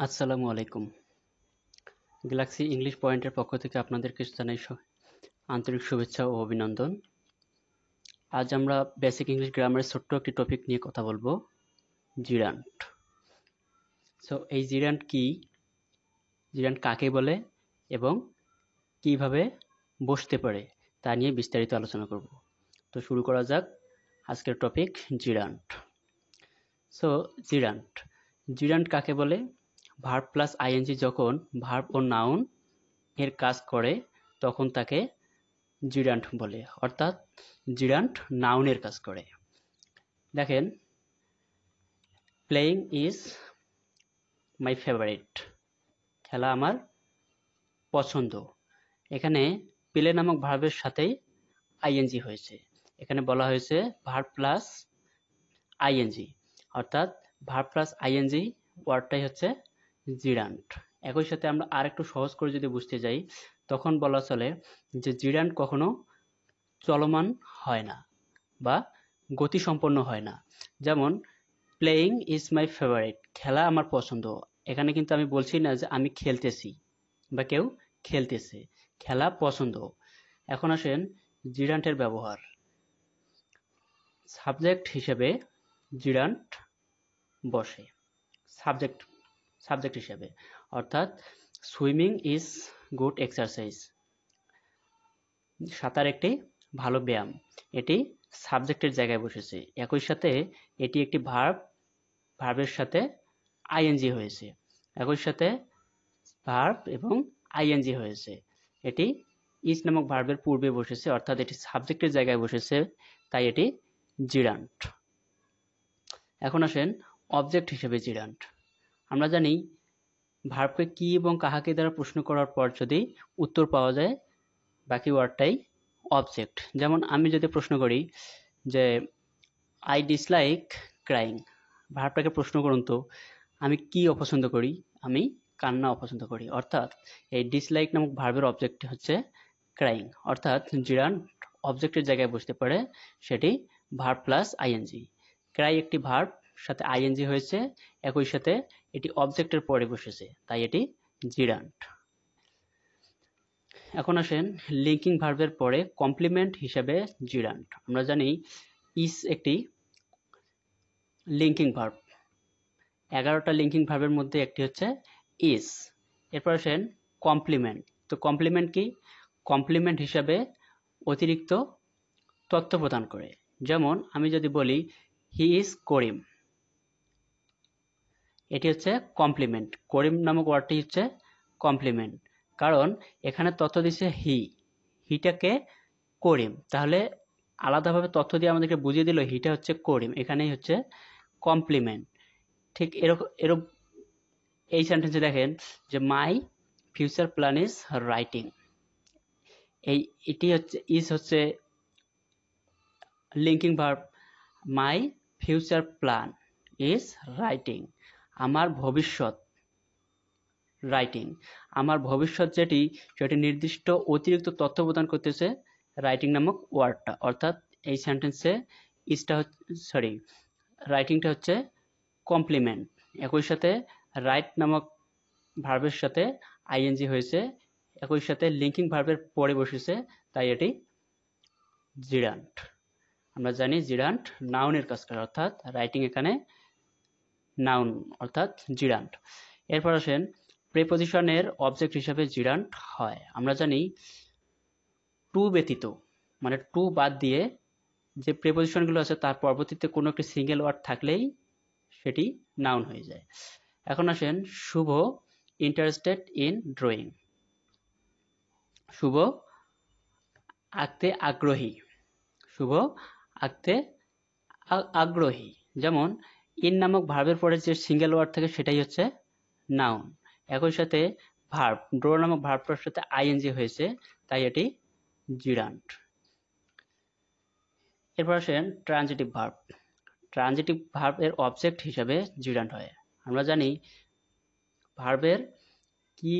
আসসালামু আলাইকুম। Galaxy English পয়েন্টের পক্ষ থেকে আপনাদেরকে জানাই আন্তরিক শুভেচ্ছা ও অভিনন্দন। আজ আমরা বেসিক ইংলিশ গ্রামারের ছোট্ট একটি টপিক নিয়ে কথা বলবো, জিরান্ট। এই জিরান্ট কি, জিরান্ট কাকে বলে এবং কিভাবে বসতে পারে তা নিয়ে বিস্তারিত আলোচনা করব। তো শুরু করা যাক আজকের টপিক, জিরান্ট। জিরান্ট জিরান্ট কাকে বলে? ভার্ব প্লাস আইএনজি যখন ভার্ব ও নাউন এর কাজ করে তখন তাকে জিরান্ট বলে, অর্থাৎ জিরান্ট নাউনের কাজ করে। দেখেন, প্লেইং ইজ মাই ফেভারিট, খেলা আমার পছন্দ। এখানে প্লে নামক ভার্বের সাথেই আইএনজি হয়েছে। এখানে বলা হয়েছে ভার্ব প্লাস আইএনজি, অর্থাৎ ভার্ব প্লাস আইএনজি ওয়ার্ডটাই হচ্ছে জিরান্ট। একই সাথে আমরা আরেকটু সহজ করে যদি বুঝতে যাই, তখন বলা চলে যে জিরান্ট কখনো চলমান হয় না বা গতিসম্পন্ন হয় না। যেমন প্লেইং ইজ মাই ফেভারিট, খেলা আমার পছন্দ। এখানে কিন্তু আমি বলছি না যে আমি খেলতেছি বা কেউ খেলতেছে, খেলা পছন্দ। এখন আসেন জিরান্টের ব্যবহার। সাবজেক্ট হিসেবে জিরান্ট বসে, সাবজেক্ট সাবজেক্ট হিসেবে, অর্থাৎ সুইমিং ইজ গুড এক্সারসাইজ, সাঁতার একটি ভালো ব্যায়াম, এটি সাবজেক্টের জায়গায় বসেছে। একই সাথে এটি একটি ভার্ব, ভার্বের সাথে আইএনজি হয়েছে। একই সাথে ভার্ব এবং আইএনজি হয়েছে। এটি ইজ নামক ভার্বের পূর্বে বসেছে, অর্থাৎ এটি সাবজেক্টের জায়গায় বসেছে, তাই এটি জিরান্ট। এখন আসেন অবজেক্ট হিসেবে জিরান্ট। আমরা জানি ভার্বকে কি এবং কাহাকে দ্বারা প্রশ্ন করার পর যদি উত্তর পাওয়া যায়, বাকি ওয়ার্ডটাই অবজেক্ট। যেমন আমি যদি প্রশ্ন করি যে আই ডিসলাইক ক্রাইং, ভার্বটাকে প্রশ্ন করুন তো আমি কি অপছন্দ করি? আমি কান্না অপছন্দ করি। অর্থাৎ এই ডিসলাইক নামক ভার্বের অবজেক্ট হচ্ছে ক্রাইং, অর্থাৎ জিরান্ট অবজেক্টের জায়গায় বসতে পারে, সেটি ভার্ব প্লাস আইএনজি। ক্রাই একটি ভার্ব, সাথে আইএনজি হয়েছে, একই সাথে এটি অবজেক্টের পরে বসেছে, তাই এটি জিরান্ট। এখন আসেন লিঙ্কিং ভার্বের পরে কমপ্লিমেন্ট হিসেবে জিরান্ট। আমরা জানি ইজ একটি লিঙ্কিং ভার্ব, 11টা লিঙ্কিং ভার্বের মধ্যে একটি হচ্ছে ইজ। এরপর আসেন কমপ্লিমেন্ট। তো কমপ্লিমেন্ট কি? কমপ্লিমেন্ট হিসাবে অতিরিক্ত তথ্য প্রদান করে। যেমন আমি যদি বলি হি ইজ করিম, এটি হচ্ছে কমপ্লিমেন্ট। করিম নামক ওয়ার্ডটি হচ্ছে কমপ্লিমেন্ট, কারণ এখানে তথ্য দিচ্ছে হিটাকে করিম, তাহলে আলাদাভাবে তথ্য দিয়ে আমাদেরকে বুঝিয়ে দিল হিটা হচ্ছে করিম, এখানেই হচ্ছে কমপ্লিমেন্ট। ঠিক এরকম এই সেন্টেন্সে দেখেন যে my future plan is writing, এটি হচ্ছে ইজ হচ্ছে linking verb, my future plan is writing, আমার ভবিষ্যৎ, রাইটিং আমার ভবিষ্যৎ যেটি, সেটি নির্দিষ্ট অতিরিক্ত তথ্য প্রদান করতেছে রাইটিং নামক ওয়ার্ডটা। অর্থাৎ এই সেন্টেন্সে ইজটা সরি রাইটিংটা হচ্ছে কমপ্লিমেন্ট। একই সাথে রাইট নামক ভার্বের সাথে আইএনজি হয়েছে, একই সাথে লিঙ্কিং ভার্বের পরে বসেছে, তাই এটি জিরান্ট। আমরা জানি জিরান্ট নাউনের কাজ করে, অর্থাৎ রাইটিং এখানে নাউন, অর্থাৎ জিরান্ট। এরপর আসেন প্রিপজিশনের অবজেক্ট হিসাবে জিরান্ট হয়। আমরা জানি টু ব্যতীত, মানে টু বাদ দিয়ে যে প্রিপজিশনগুলো আছে তার পরবর্তীতে কোনো একটি সিঙ্গেল ওয়ার্ড থাকলেই সেটি নাউন হয়ে যায়। এখন আসেন শুভ ইন্টারেস্টেড ইন ড্রয়িং, শুভ আঁকতে আগ্রহী, শুভ আঁকতে আগ্রহী। যেমন ইন নামক ভার্বের পরে যে সিঙ্গেল ওয়ার্ড থাকে সেটাই হচ্ছে নাউন। একই সাথে ভার্ব, ড্র নামক ভার্বটার সাথে আইএনজি হয়েছে, তাই এটি জিরান্ট। এরপর আসেন ট্রানজিটিভ ভার্ব। ট্রানজিটিভ ভার্ব এর অবজেক্ট হিসেবে জিরান্ট হয়। আমরা জানি ভার্বের কি,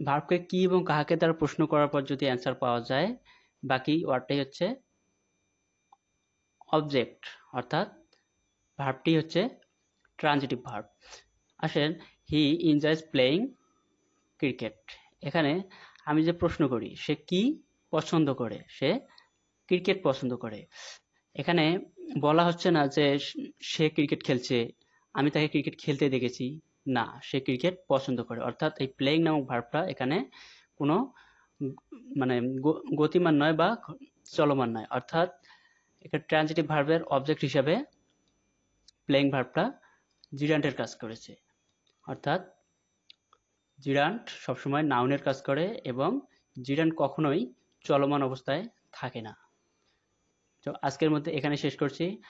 ভার্বকে কি এবং কাহাকে দ্বারা প্রশ্ন করার পর যদি অ্যান্সার পাওয়া যায়, বাকি ওয়ার্ডটাই হচ্ছে অবজেক্ট, অর্থাৎ ভার্বটি হচ্ছে ট্রানজিটিভ ভার্ব। আসেন, হি এনজয়স প্লেয়িং ক্রিকেট। এখানে আমি যে প্রশ্ন করি সে কি পছন্দ করে, সে ক্রিকেট পছন্দ করে। এখানে বলা হচ্ছে না যে সে ক্রিকেট খেলছে, আমি তাকে ক্রিকেট খেলতে দেখেছি। না, সে ক্রিকেট পছন্দ করে। অর্থাৎ এই প্লেইং নামক ভার্বটা এখানে কোনো মানে গতিমান নয় বা চলমান নয়। অর্থাৎ এখানে ট্রানজিটিভ ভার্বের অবজেক্ট হিসাবে প্লেইং ভার্বটা জিরান্টের কাজ করেছে। অর্থাৎ জিরান্ট সবসময় নাউনের কাজ করে এবং জিরান্ট কখনোই চলমান অবস্থায় থাকে না। তো আজকের মধ্যে এখানে শেষ করছি।